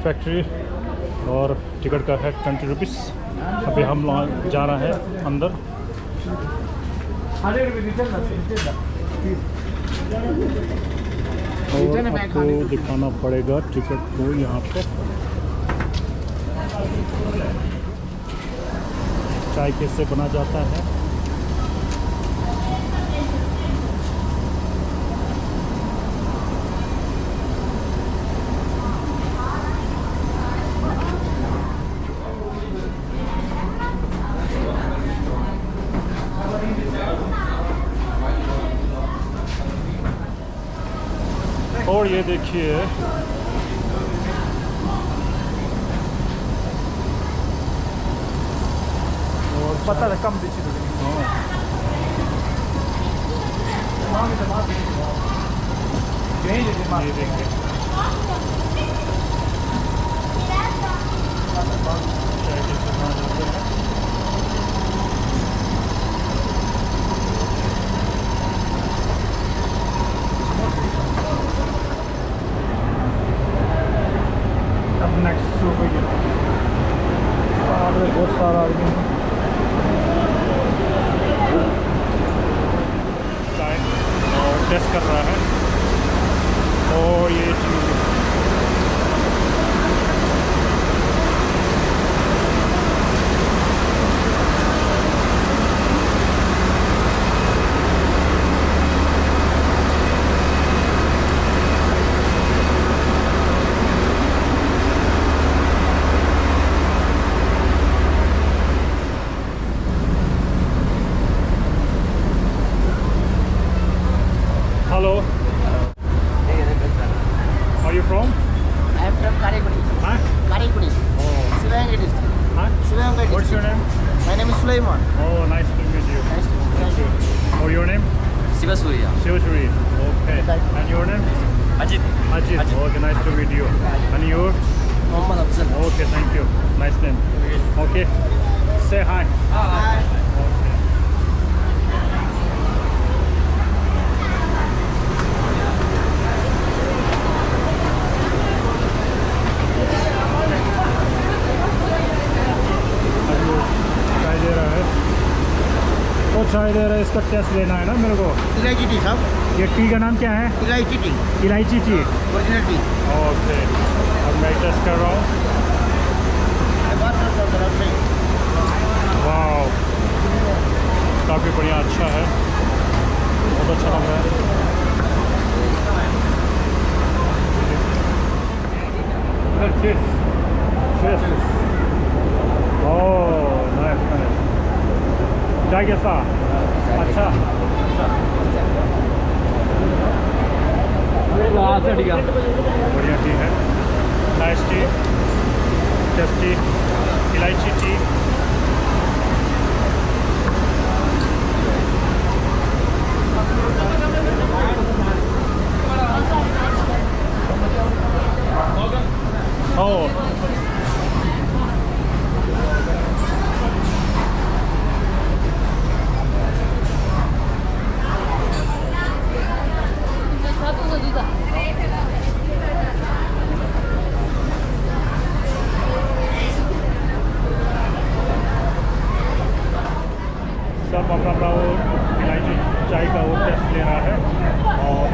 Factory और ticket का है 20 रुपीज़। अभी हम जा रहे हैं अंदर। और आपको दिखाना पड़ेगा टिकट को यहाँ पर। चाय कैसे बना जाता है। और ये देखिए और पता है कम दीजिए ये देखिए नेक्स्ट शो पे बहुत सारा आदमी और टेस्ट कर रहा है। और ये चीज़ Hello. Are you from? I am from Karikudi. Huh? Karikudi. Oh. Sivaganga district. Huh? Sivaganga district. What's your name? My name is Sulaiman. Oh, nice to meet you. Nice to meet you. Oh, your name? Sivasuriya. Shivasuri. Okay. And your name? Ajit. Ajit. Okay, nice to meet you. And you? Muhammad Afzal. Okay, thank you. Nice name. Okay. Say hi. Hi. चाय दे रहा है। तो चाय दे रहा है, इसका test लेना है ना मेरे को। इलायची टी साहब। ये टी का नाम क्या है? इलायची टी। इलायची टी। Original T. ओके, अब मैं टेस्ट कर रहा हूँ। वाह, काफ़ी बढ़िया, अच्छा है, बहुत अच्छा लग रहा है। चीज़ ओह नाइस नाइस। चाय कैसा? अच्छा। बढ़िया टी है, नाइस टी, टेस्टी इलायची टी। ओह सब अपना अपना वो इलायची चाय का वो टेस्ट ले रहा है। और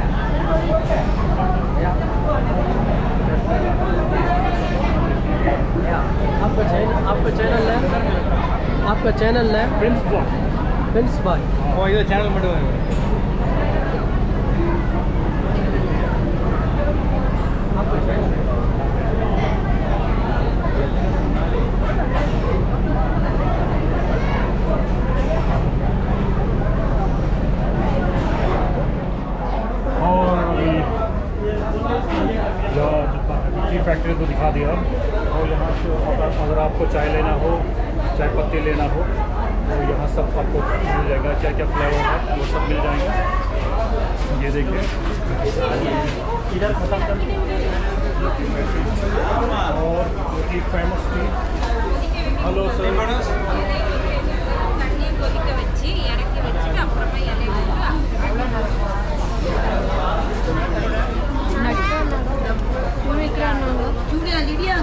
आपका चैनल है प्रिंस बॉय। Prince boy. और ये चैनल में टी फैक्ट्री को दिखा दिया। और यहाँ से अगर आपको चाय लेना हो, चाय पत्ती लेना हो, तो यहाँ सब आपको मिल जाएगा। क्या क्या फ्लेवर है वो सब मिल जाएंगे। ये देखिए इधर खत्म कर। और ये famous tea. Hello sir. Julia Lydia.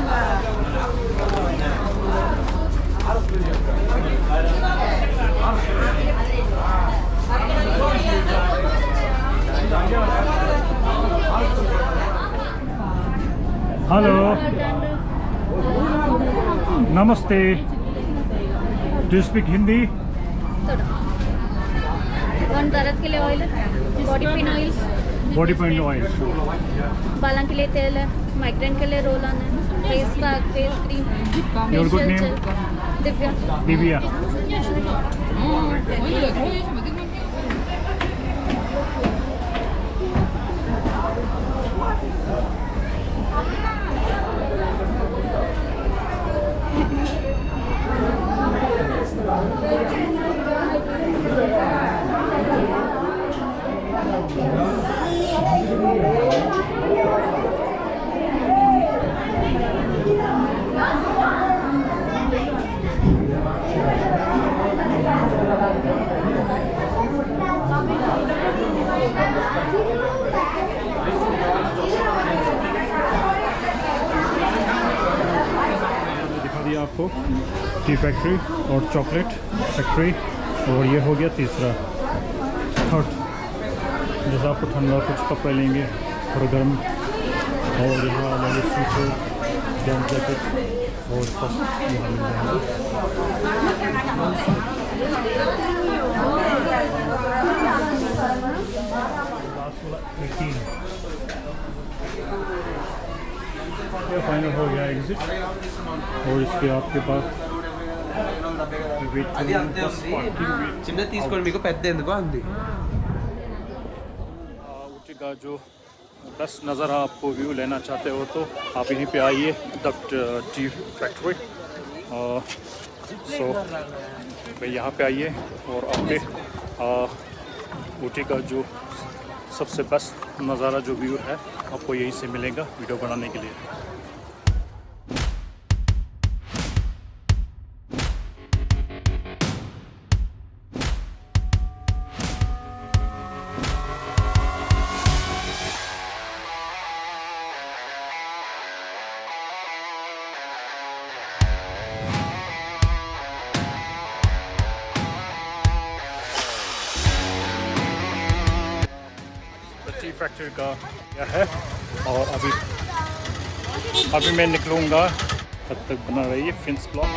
Hello नमस्ते डू यू स्पीक हिंदी वन दर्द के लिए ऑयल है, body pain oil, body pain oil बालों के लिए तेल है, माइग्रेन के लिए रोल ऑन है, face pack, face cream, Your good facial name? Gel, Divya. Divya दिखा दिया आपको टी फैक्ट्री और चॉकलेट फैक्ट्री, और ये हो गया तीसरा थर्ड। जैसे आपको ठंडा कुछ कपड़े लेंगे थोड़ा गर्म, और यहाँ अलग स्वेटर, जैम जैकेट और सब यहाँ मिल जाएंगे। ये फाइनल हो गया एग्जिट, और इसके आपके पास అది అంతే ఉంది చిన్న తీసుకోండి మీకు పెద్ద ఎందుకో అంది ऊटी का जो बेस्ट नज़ारा आपको व्यू लेना चाहते हो तो आप यहीं पे आइए द टी फैक्ट्री। सो भाई यहाँ पे आइए और आपके ऊटी का जो सबसे बेस्ट नज़ारा जो व्यू है आपको यहीं से मिलेगा वीडियो बनाने के लिए। टी फैक्ट्री का क्या है, और अभी मैं निकलूँगा, तब तक बना रही है फिंस ब्लॉग।